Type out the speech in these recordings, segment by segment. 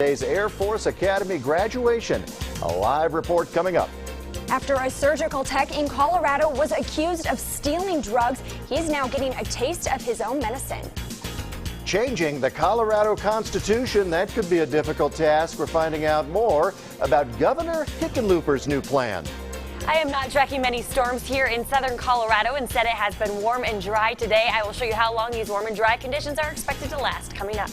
today's Air Force Academy graduation. A live report coming up. After a surgical tech in Colorado was accused of stealing drugs, he's now getting a taste of his own medicine. Changing the Colorado Constitution, that could be a difficult task. We're finding out more about Governor Hickenlooper's new plan. I am not tracking many storms here in southern Colorado. Instead, it has been warm and dry today. I will show you how long these warm and dry conditions are expected to last coming up.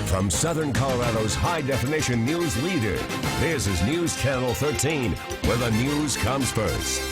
From Southern Colorado's high-definition news leader, this is News Channel 13, where the news comes first.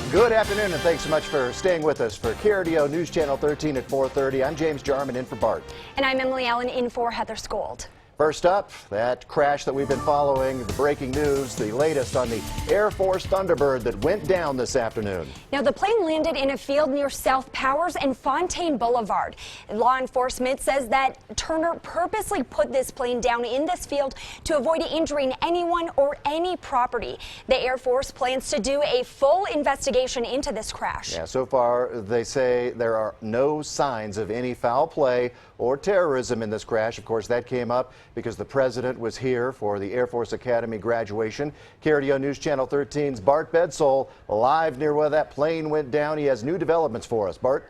Good afternoon, and thanks so much for staying with us for KRDO News Channel 13 at 4:30. I'm James Jarman in for Bart. And I'm Emily Allen in for Heather Skold. First up, that crash that we've been following, the breaking news, the latest on the Air Force Thunderbird that went down this afternoon. Now, the plane landed in a field near South Powers and Fontaine Boulevard. Law enforcement says that Turner purposely put this plane down in this field to avoid injuring anyone or any property. The Air Force plans to do a full investigation into this crash. Yeah, so far they say there are no signs of any foul play or terrorism in this crash. Of course, that came up because the president was here for the Air Force Academy graduation. KRDO News Channel 13's Bart Bedsole live near where that plane went down. He has new developments for us. Bart?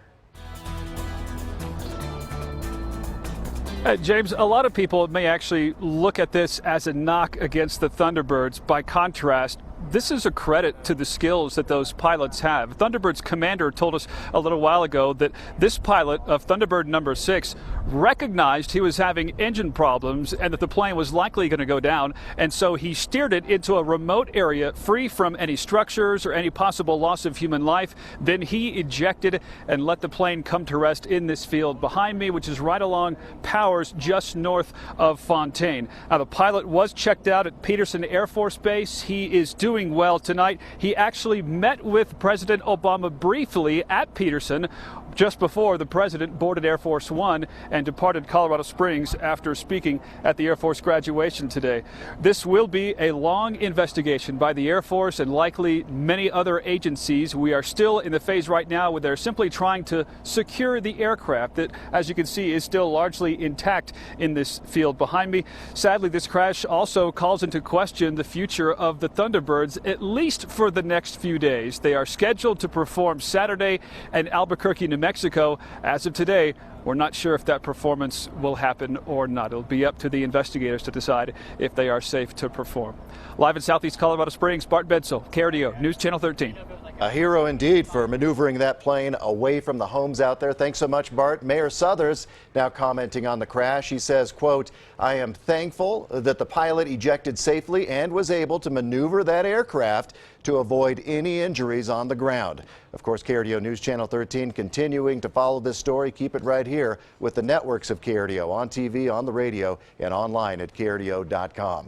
James, a lot of people may actually look at this as a knock against the Thunderbirds. By contrast, this is a credit to the skills that those pilots have. Thunderbird's commander told us a little while ago that this pilot of Thunderbird number 6 recognized he was having engine problems and that the plane was likely going to go down, and so he steered it into a remote area free from any structures or any possible loss of human life. Then he ejected and let the plane come to rest in this field behind me, which is right along Powers, just north of Fontaine. Now, the pilot was checked out at Peterson Air Force Base. He is doing well tonight. He actually met with President Obama briefly at Peterson just before the president boarded Air Force One and departed Colorado Springs after speaking at the Air Force graduation today. This will be a long investigation by the Air Force and likely many other agencies. We are still in the phase right now where they're simply trying to secure the aircraft that, as you can see, is still largely intact in this field behind me. Sadly, this crash also calls into question the future of the Thunderbirds, at least for the next few days. They are scheduled to perform Saturday in Albuquerque, New Mexico. As of today, we're not sure if that performance will happen or not. It'll be up to the investigators to decide if they are safe to perform. Live in Southeast Colorado Springs, Bart Bedsole, KRDO News Channel 13. A hero indeed for maneuvering that plane away from the homes out there. Thanks so much, Bart. Mayor Suthers now commenting on the crash. He says, quote, "I am thankful that the pilot ejected safely and was able to maneuver that aircraft to avoid any injuries on the ground." Of course, KRDO News Channel 13 continuing to follow this story. Keep it right here with the networks of KRDO on TV, on the radio, and online at krdo.com.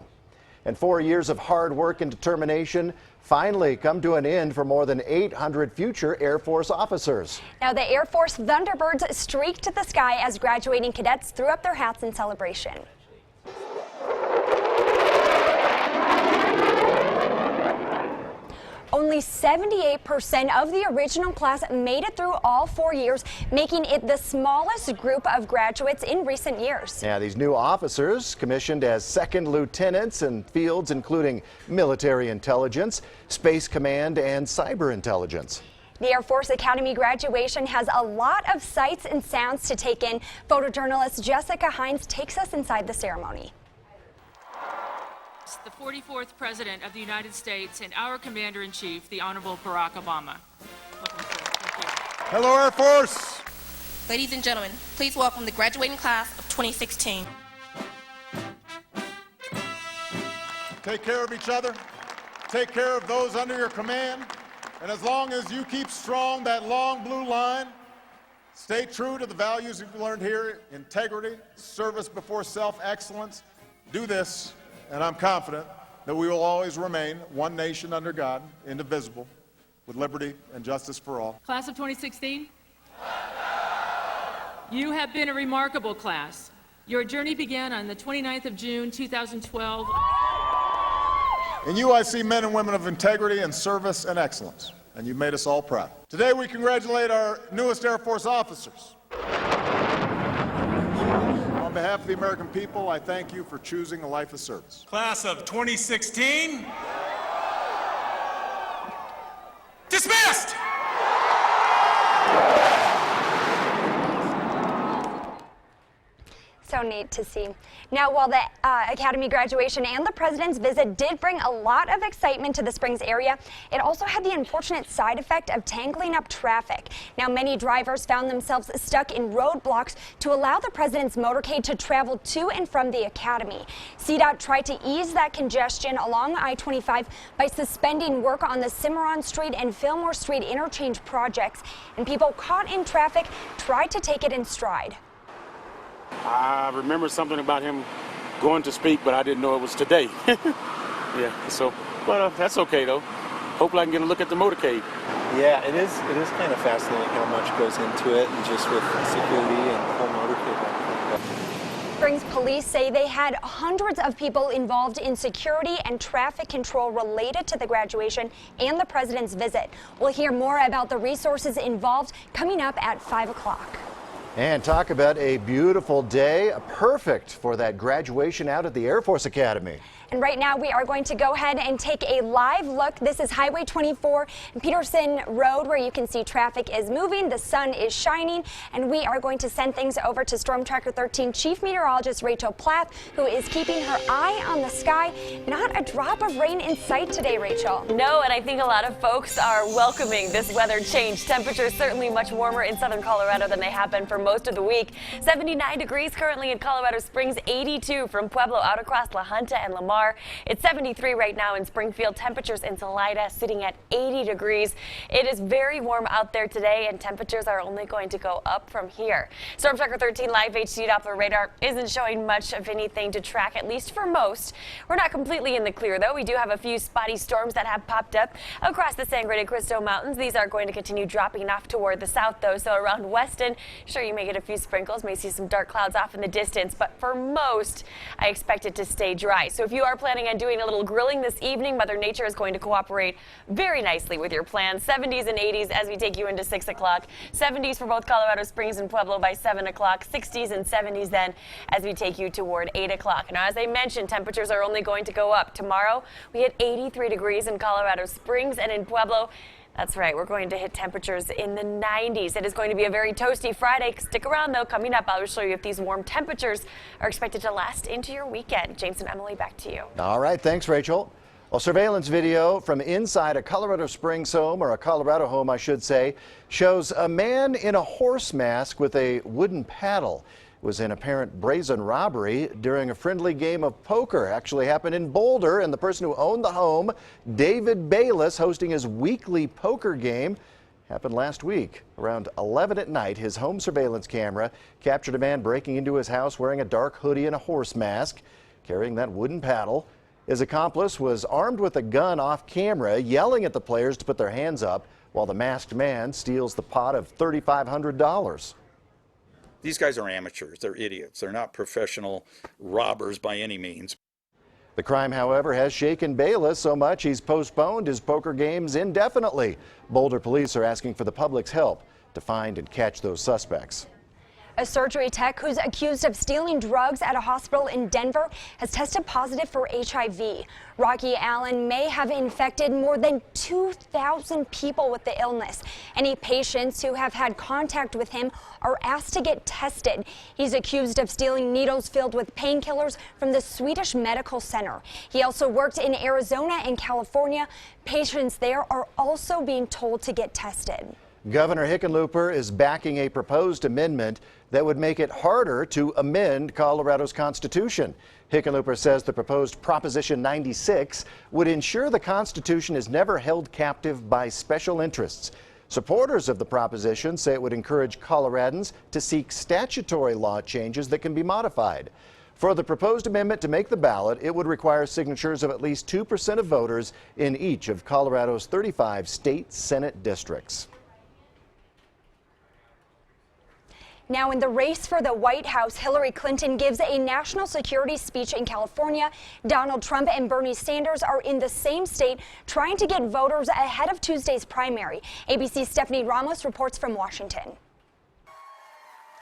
And 4 years of hard work and determination finally come to an end for more than 800 future Air Force officers. Now, the Air Force Thunderbirds streaked to the sky as graduating cadets threw up their hats in celebration. Only 78% of the original class made it through all 4 years, making it the smallest group of graduates in recent years. Yeah, these new officers commissioned as second lieutenants in fields including military intelligence, space command, and cyber intelligence. The Air Force Academy graduation has a lot of sights and sounds to take in. Photojournalist Jessica Hines takes us inside the ceremony. The 44th President of the United States and our Commander-in-Chief, the Honorable Barack Obama. Hello, Air Force. Ladies and gentlemen, please welcome the graduating class of 2016. Take care of each other. Take care of those under your command. And as long as you keep strong that long blue line, stay true to the values you've learned here: integrity, service before self, excellence. Do this, and I'm confident that we will always remain one nation under God, indivisible, with liberty and justice for all. Class of 2016, you have been a remarkable class. Your journey began on the 29th of June, 2012. In you, I see men and women of integrity and service and excellence, and you've made us all proud. Today, we congratulate our newest Air Force officers. On behalf of the American people, I thank you for choosing a life of service. Class of 2016, dismissed! So neat to see. Now, while the Academy graduation and the President's visit did bring a lot of excitement to the Springs area, it also had the unfortunate side effect of tangling up traffic. Now, many drivers found themselves stuck in roadblocks to allow the President's motorcade to travel to and from the Academy. CDOT tried to ease that congestion along I-25 by suspending work on the Cimarron Street and Fillmore Street interchange projects, and people caught in traffic tried to take it in stride. I remember something about him going to speak, but I didn't know it was today. Yeah, so, but that's okay though. Hopefully I can get a look at the motorcade. Yeah, it is kind of fascinating how much goes into it, and just with security and the whole motorcade. Springs police say they had hundreds of people involved in security and traffic control related to the graduation and the President's visit. We'll hear more about the resources involved coming up at 5 o'clock. And talk about a beautiful day, perfect for that graduation out at the Air Force Academy. And right now we are going to go ahead and take a live look. This is Highway 24 and Peterson Road, where you can see traffic is moving, the sun is shining, and we are going to send things over to Storm Tracker 13 Chief Meteorologist Rachel Plath, who is keeping her eye on the sky. Not a drop of rain in sight today, Rachel. No, and I think a lot of folks are welcoming this weather change. Temperatures certainly much warmer in southern Colorado than they have been for most of the week. 79 degrees currently in Colorado Springs, 82 from Pueblo out across La Junta and Lamar. It's 73 right now in Springfield. Temperatures in Salida sitting at 80 degrees. It is very warm out there today, and temperatures are only going to go up from here. Storm Tracker 13 live HD Doppler radar isn't showing much of anything to track, at least for most. We're not completely in the clear, though. We do have a few spotty storms that have popped up across the Sangre de Cristo Mountains. These are going to continue dropping off toward the south, though. So around Weston, sure, you may get a few sprinkles, may see some dark clouds off in the distance, but for most, I expect it to stay dry. So if you are planning on doing a little grilling this evening, Mother Nature is going to cooperate very nicely with your plans. 70s and 80s as we take you into 6 o'clock. 70s for both Colorado Springs and Pueblo by 7 o'clock. 60s and 70s then as we take you toward 8 o'clock. Now, as I mentioned, temperatures are only going to go up. Tomorrow, we hit 83 degrees in Colorado Springs and in Pueblo. That's right, we're going to hit temperatures in the 90s. It is going to be a very toasty Friday. Stick around, though. Coming up, I'll show you if these warm temperatures are expected to last into your weekend. James and Emily, back to you. All right, thanks, Rachel. Well, surveillance video from inside a Colorado Springs home, or a Colorado home, I should say, shows a man in a horse mask with a wooden paddle. It was an apparent brazen robbery during a friendly game of poker. Actually happened in Boulder, and the person who owned the home, David Bayless, hosting his weekly poker game, happened last week. Around 11 at night, his home surveillance camera captured a man breaking into his house wearing a dark hoodie and a horse mask, carrying that wooden paddle. His accomplice was armed with a gun off camera, yelling at the players to put their hands up while the masked man steals the pot of $3,500. These guys are amateurs. They're idiots. They're not professional robbers by any means. The crime, however, has shaken Bayless so much he's postponed his poker games indefinitely. Boulder police are asking for the public's help to find and catch those suspects. A surgery tech who's accused of stealing drugs at a hospital in Denver has tested positive for HIV. Rocky Allen may have infected more than 2,000 people with the illness. Any patients who have had contact with him are asked to get tested. He's accused of stealing needles filled with painkillers from the Swedish Medical Center. He also worked in Arizona and California. Patients there are also being told to get tested. Governor Hickenlooper is backing a proposed amendment that would make it harder to amend Colorado's Constitution. Hickenlooper says the proposed Proposition 96 would ensure the Constitution is never held captive by special interests. Supporters of the proposition say it would encourage Coloradans to seek statutory law changes that can be modified. For the proposed amendment to make the ballot, it would require signatures of at least 2% of voters in each of Colorado's 35 state Senate districts. Now, in the race for the White House, Hillary Clinton gives a national security speech in California. Donald Trump and Bernie Sanders are in the same state trying to get voters ahead of Tuesday's primary. ABC's Stephanie Ramos reports from Washington.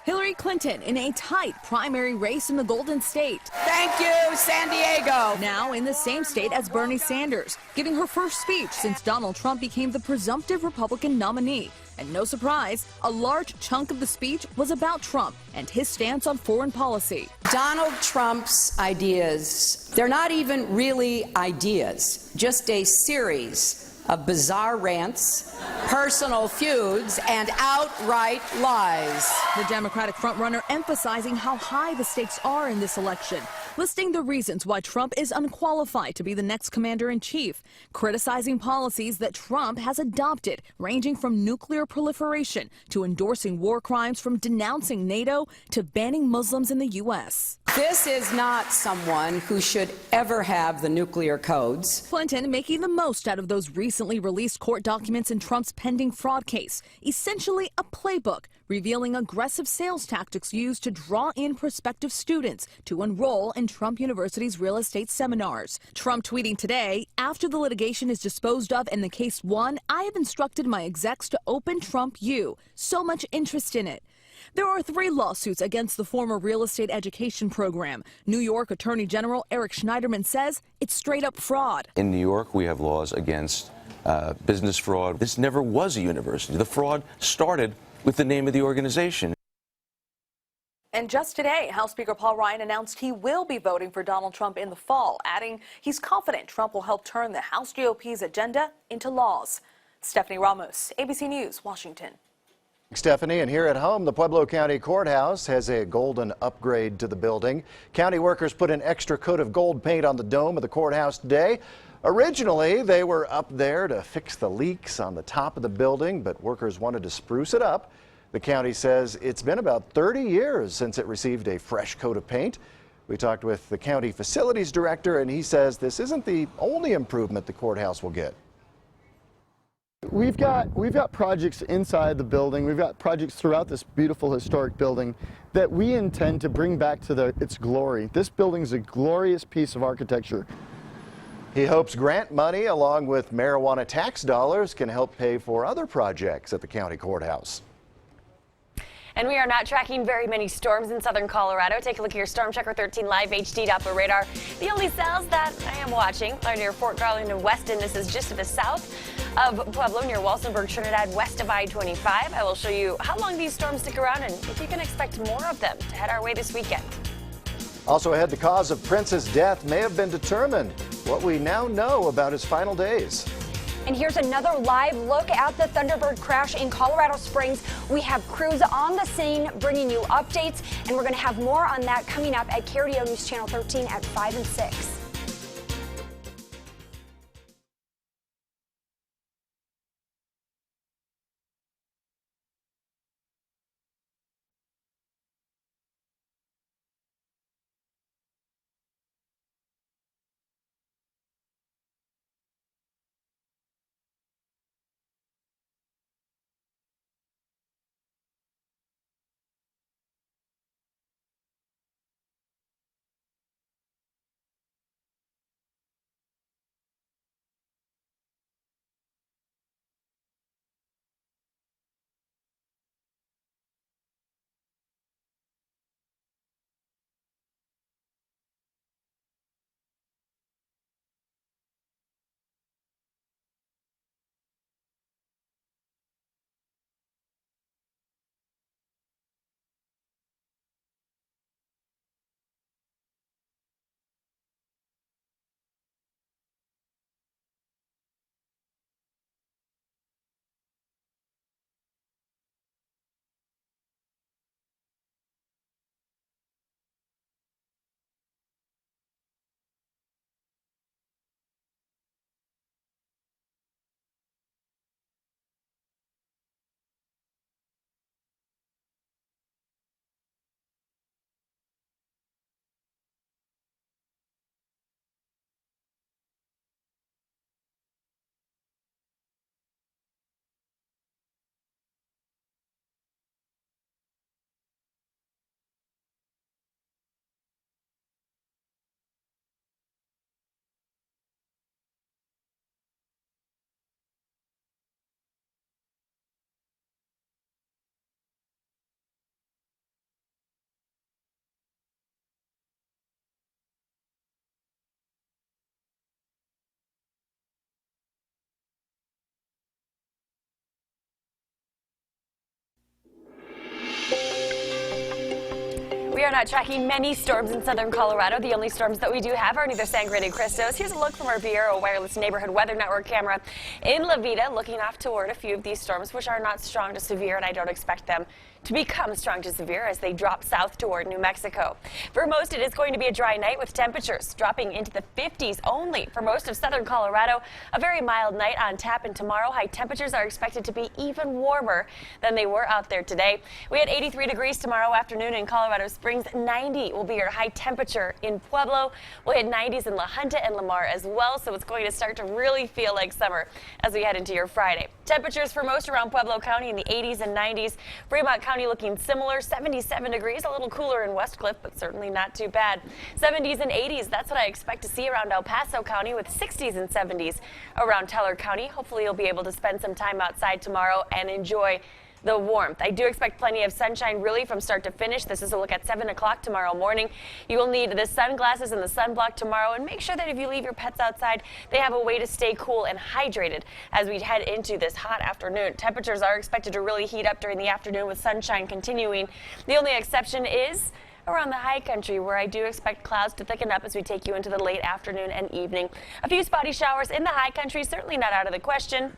Hillary Clinton in a tight primary race in the Golden State. Thank you, San Diego. Now in the same state as Bernie Sanders, giving her first speech since Donald Trump became the presumptive Republican nominee. And no surprise, a large chunk of the speech was about Trump and his stance on foreign policy. Donald Trump's ideas, they're not even really ideas, just a series of bizarre rants, personal feuds, and outright lies. The Democratic frontrunner emphasizing how high the stakes are in this election, listing the reasons why Trump is unqualified to be the next commander-in-chief, criticizing policies that Trump has adopted, ranging from nuclear proliferation to endorsing war crimes, from denouncing NATO to banning Muslims in the U.S. This is not someone who should ever have the nuclear codes. Clinton making the most out of those recently released court documents in Trump's pending fraud case, essentially a playbook revealing aggressive sales tactics used to draw in prospective students to enroll in Trump University's real estate seminars. Trump tweeting today, after the litigation is disposed of and the case won, I have instructed my execs to open Trump U. So much interest in it. There are 3 lawsuits against the former real estate education program. New York Attorney General Eric Schneiderman says it's straight up fraud. In New York, we have laws against business fraud. This never was a university. The fraud started with the name of the organization. And just today, House Speaker Paul Ryan announced he will be voting for Donald Trump in the fall, adding he's confident Trump will help turn the House GOP's agenda into laws. Stephanie Ramos, ABC News, Washington. Stephanie, and here at home, the Pueblo County Courthouse has a golden upgrade to the building. County workers put an extra coat of gold paint on the dome of the courthouse today. Originally, they were up there to fix the leaks on the top of the building, but workers wanted to spruce it up. The county says it's been about 30 years since it received a fresh coat of paint. We talked with the county facilities director, and he says this isn't the only improvement the courthouse will get. We've got projects inside the building. We've got projects throughout this beautiful historic building that we intend to bring back to its glory. This building is a glorious piece of architecture. He hopes grant money along with marijuana tax dollars can help pay for other projects at the county courthouse. And we are not tracking very many storms in southern Colorado. Take a look at your Storm Checker 13 Live HD Doppler radar. The only cells that I am watching are near Fort Garland and Weston. This is just to the south of Pueblo, near Walsenburg, Trinidad, west of I-25. I will show you how long these storms stick around and if you can expect more of them to head our way this weekend. Also ahead, the cause of Prince's death may have been determined. what we now know about his final days. And here's another live look at the Thunderbird crash in Colorado Springs. We have crews on the scene bringing you updates, and we're going to have more on that coming up at KRDO News Channel 13 at 5 and 6. We are not tracking many storms in southern Colorado. The only storms that we do have are neither Sangre de Cristos. Here's a look from our Viero Wireless Neighborhood Weather Network camera in La Vida, looking off toward a few of these storms, which are not strong to severe, and I don't expect them to become strong to severe as they drop south toward New Mexico. For most, it is going to be a dry night with temperatures dropping into the 50s only for most of southern Colorado. A very mild night on tap, and tomorrow high temperatures are expected to be even warmer than they were out there today. We had 83 degrees tomorrow afternoon in Colorado Springs. 90 will be your high temperature in Pueblo. We'll hit 90s in La Junta and Lamar as well, so it's going to start to really feel like summer as we head into your Friday. Temperatures for most around Pueblo County in the 80s and 90s. Fremont County looking similar, 77 degrees, a little cooler in Westcliff, but certainly not too bad. 70s and 80s, that's what I expect to see around El Paso County, with 60s and 70s around Teller County. Hopefully you'll be able to spend some time outside tomorrow and enjoy the warmth. I do expect plenty of sunshine really from start to finish. This is a look at 7 o'clock tomorrow morning. You will need the sunglasses and the sunblock tomorrow, and make sure that if you leave your pets outside, they have a way to stay cool and hydrated as we head into this hot afternoon. Temperatures are expected to really heat up during the afternoon with sunshine continuing. The only exception is around the high country, where I do expect clouds to thicken up as we take you into the late afternoon and evening. A few spotty showers in the high country, certainly not out of the question.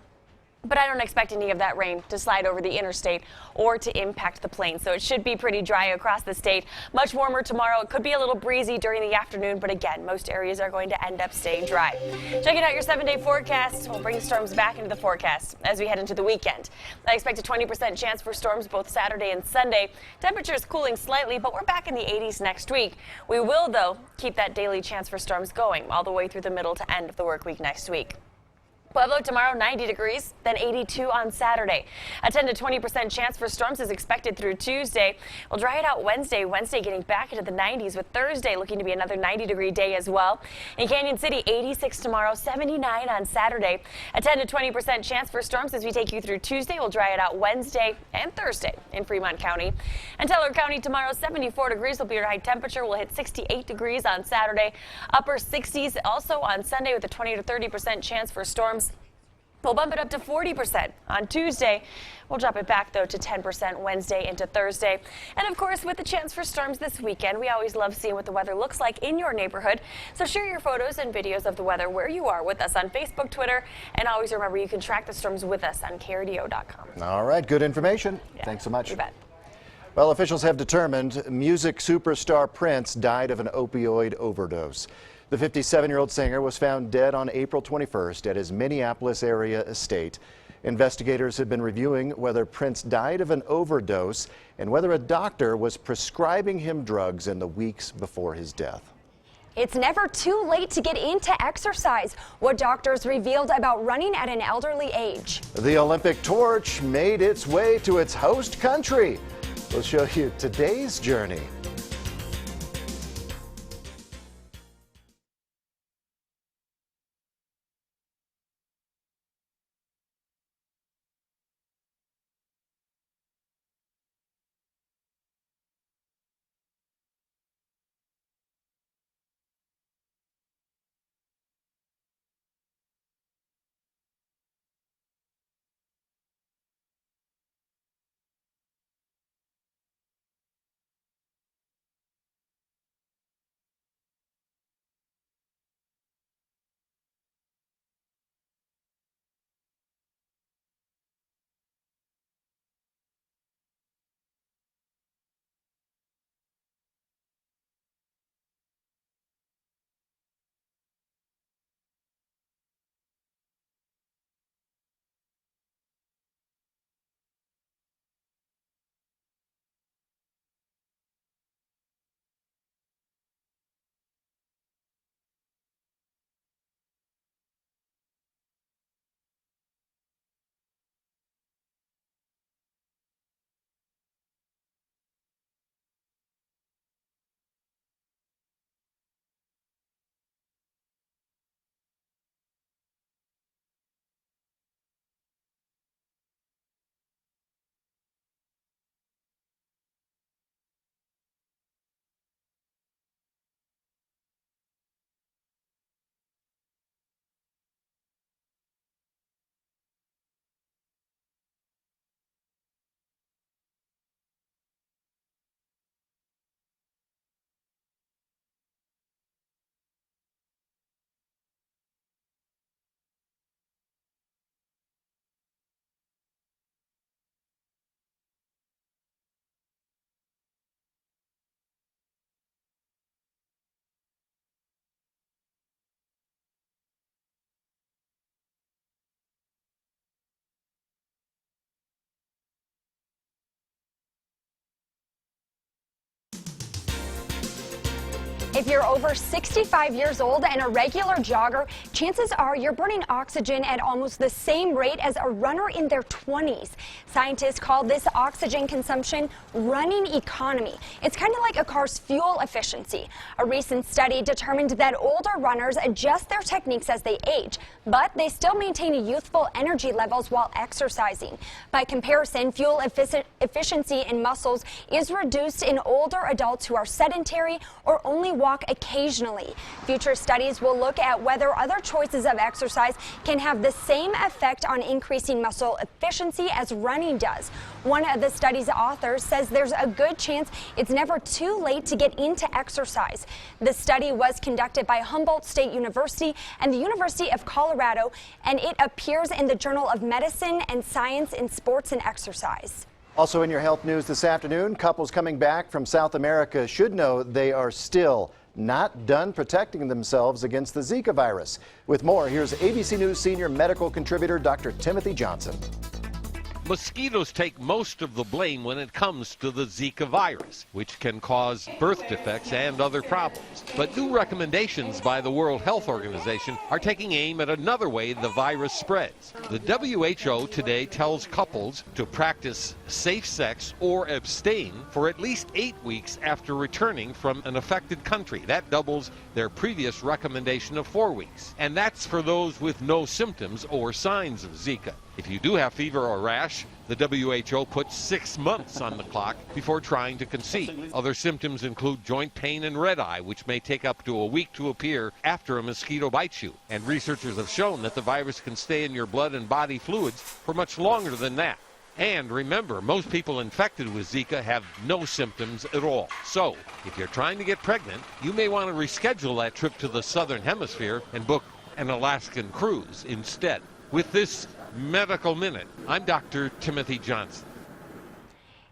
But I don't expect any of that rain to slide over the interstate or to impact the plains. So it should be pretty dry across the state. Much warmer tomorrow. It could be a little breezy during the afternoon, but again, most areas are going to end up staying dry. Checking out your 7-day forecast. We'll bring storms back into the forecast as we head into the weekend. I expect a 20% chance for storms both Saturday and Sunday. Temperatures cooling slightly, but we're back in the 80s next week. We will, though, keep that daily chance for storms going all the way through the middle to end of the work week next week. Pueblo tomorrow, 90 degrees, then 82 on Saturday. A 10 to 20% chance for storms is expected through Tuesday. We'll dry it out Wednesday. Wednesday getting back into the 90s, with Thursday looking to be another 90-degree day as well. In Canyon City, 86 tomorrow, 79 on Saturday. A 10 to 20% chance for storms as we take you through Tuesday. We'll dry it out Wednesday and Thursday in Fremont County. And Teller County tomorrow, 74 degrees will be your high temperature. We'll hit 68 degrees on Saturday. Upper 60s also on Sunday with a 20 to 30% chance for storms. We'll bump it up to 40% on Tuesday. We'll drop it back, though, to 10% Wednesday into Thursday. And, of course, with the chance for storms this weekend, we always love seeing what the weather looks like in your neighborhood. So share your photos and videos of the weather where you are with us on Facebook, Twitter, and always remember you can track the storms with us on KRDO.com. All right, good information. Yeah, thanks so much. You bet. Well, officials have determined music superstar Prince died of an opioid overdose. The 57-year-old singer was found dead on April 21st at his Minneapolis area estate. Investigators have been reviewing whether Prince died of an overdose and whether a doctor was prescribing him drugs in the weeks before his death. It's never too late to get into exercise. What doctors revealed about running at an elderly age. The Olympic torch made its way to its host country. We'll show you today's journey. If you're over 65 years old and a regular jogger, chances are you're burning oxygen at almost the same rate as a runner in their 20s. Scientists call this oxygen consumption running economy. It's kind of like a car's fuel efficiency. A recent study determined that older runners adjust their techniques as they age, but they still maintain youthful energy levels while exercising. By comparison, fuel efficiency in muscles is reduced in older adults who are sedentary or only walk occasionally. Future studies will look at whether other choices of exercise can have the same effect on increasing muscle efficiency as running does. One of the study's authors says there's a good chance it's never too late to get into exercise. The study was conducted by Humboldt State University and the University of Colorado, and it appears in the Journal of Medicine and Science in Sports and Exercise. Also in your health news this afternoon, couples coming back from South America should know they are still not done protecting themselves against the Zika virus. With more, here's ABC News senior medical contributor Dr. Timothy Johnson. Mosquitoes take most of the blame when it comes to the Zika virus, which can cause birth defects and other problems. But new recommendations by the World Health Organization are taking aim at another way the virus spreads. The WHO today tells couples to practice safe sex or abstain for at least 8 weeks after returning from an affected country. That doubles their previous recommendation of 4 weeks. And that's for those with no symptoms or signs of Zika. If you do have fever or rash, the WHO puts 6 months on the clock before trying to conceive. Other symptoms include joint pain and red eye, which may take up to a week to appear after a mosquito bites you. And researchers have shown that the virus can stay in your blood and body fluids for much longer than that. And remember, most people infected with Zika have no symptoms at all. So, if you're trying to get pregnant, you may want to reschedule that trip to the southern hemisphere and book an Alaskan cruise instead. With this Medical Minute, I'm Dr. Timothy Johnson.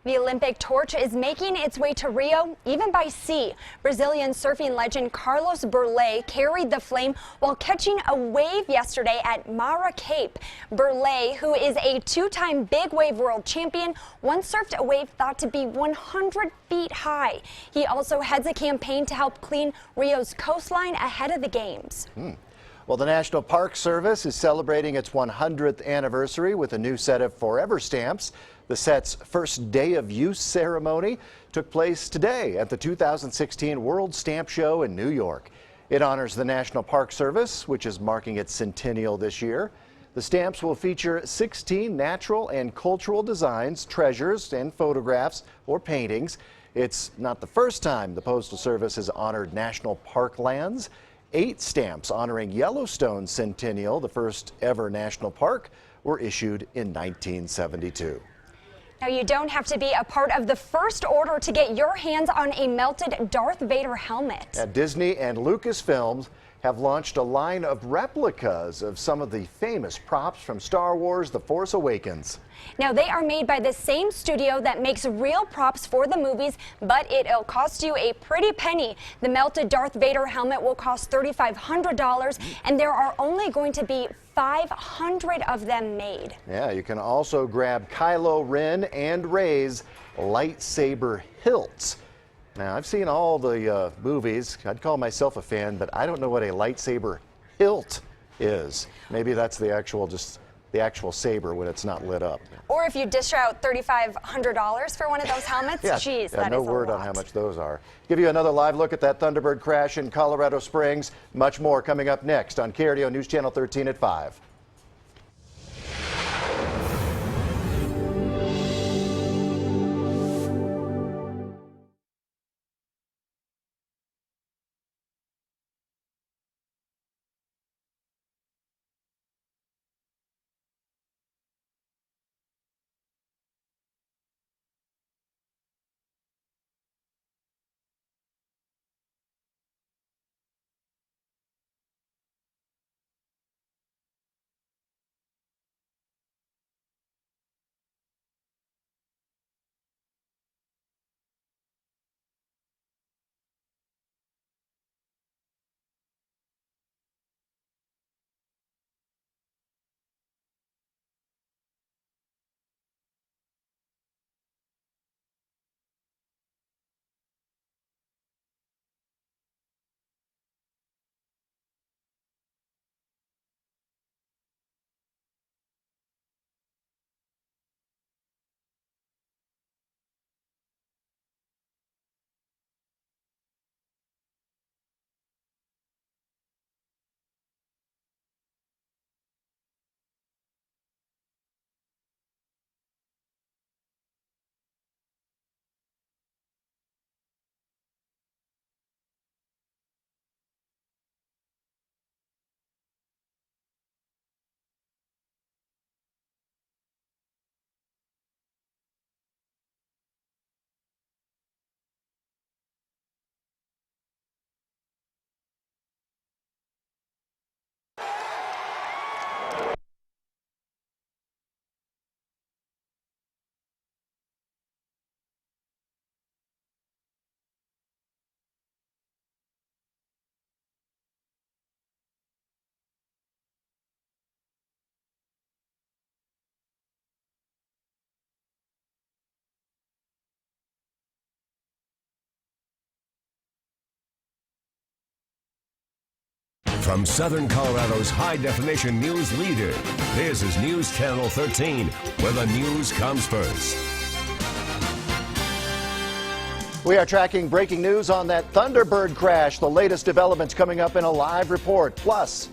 The Olympic torch is making its way to Rio, even by sea. Brazilian surfing legend Carlos Burley carried the flame while catching a wave yesterday at Mara Cape. Burley, who is a two-time big wave world champion, once surfed a wave thought to be 100 feet high. He also heads a campaign to help clean Rio's coastline ahead of the games. Well, the National Park Service is celebrating its 100th anniversary with a new set of Forever stamps. The set's first day of use ceremony took place today at the 2016 World Stamp Show in New York. It honors the National Park Service, which is marking its centennial this year. The stamps will feature 16 natural and cultural designs, treasures, and photographs or paintings. It's not the first time the Postal Service has honored national park lands. 8 stamps honoring Yellowstone's centennial, the first ever national park, were issued in 1972. Now, you don't have to be a part of the first order to get your hands on a melted Darth Vader helmet. Disney and Lucasfilm have launched a line of replicas of some of the famous props from Star Wars: The Force Awakens. Now, they are made by the same studio that makes real props for the movies, but it'll cost you a pretty penny. The melted Darth Vader helmet will cost $3,500, and there are only going to be 500 of them made. Yeah, you can also grab Kylo Ren and Rey's lightsaber hilts. Now, I've seen all the movies. I'd call myself a fan, but I don't know what a lightsaber hilt is. Maybe that's the actual saber when it's not lit up. Or if you dish out $3,500 for one of those helmets, geez, that no is a word lot. on how much those are. Give you another live look at that Thunderbird crash in Colorado Springs. Much more coming up next on KRDO News Channel 13 at 5. From Southern Colorado's high-definition news leader, this is News Channel 13, where the news comes first. We are tracking breaking news on that Thunderbird crash. The latest developments coming up in a live report. Plus,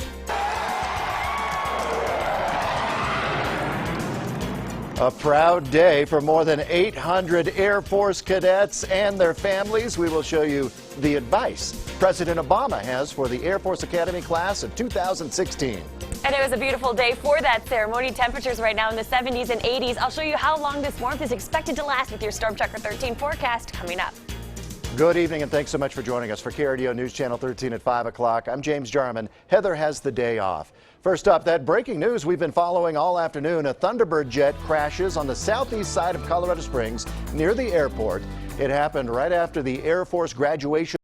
A proud day for more than 800 Air Force cadets and their families. We will show you the advice President Obama has for the Air Force Academy class of 2016. And it was a beautiful day for that ceremony. Temperatures right now in the 70s and 80s. I'll show you how long this warmth is expected to last with your Storm Tracker 13 forecast coming up. Good evening, and thanks so much for joining us for KRDO News Channel 13 at 5 o'clock. I'm James Jarman. Heather has the day off. First up, that breaking news we've been following all afternoon. A Thunderbird jet crashes on the southeast side of Colorado Springs near the airport. It happened right after the Air Force graduation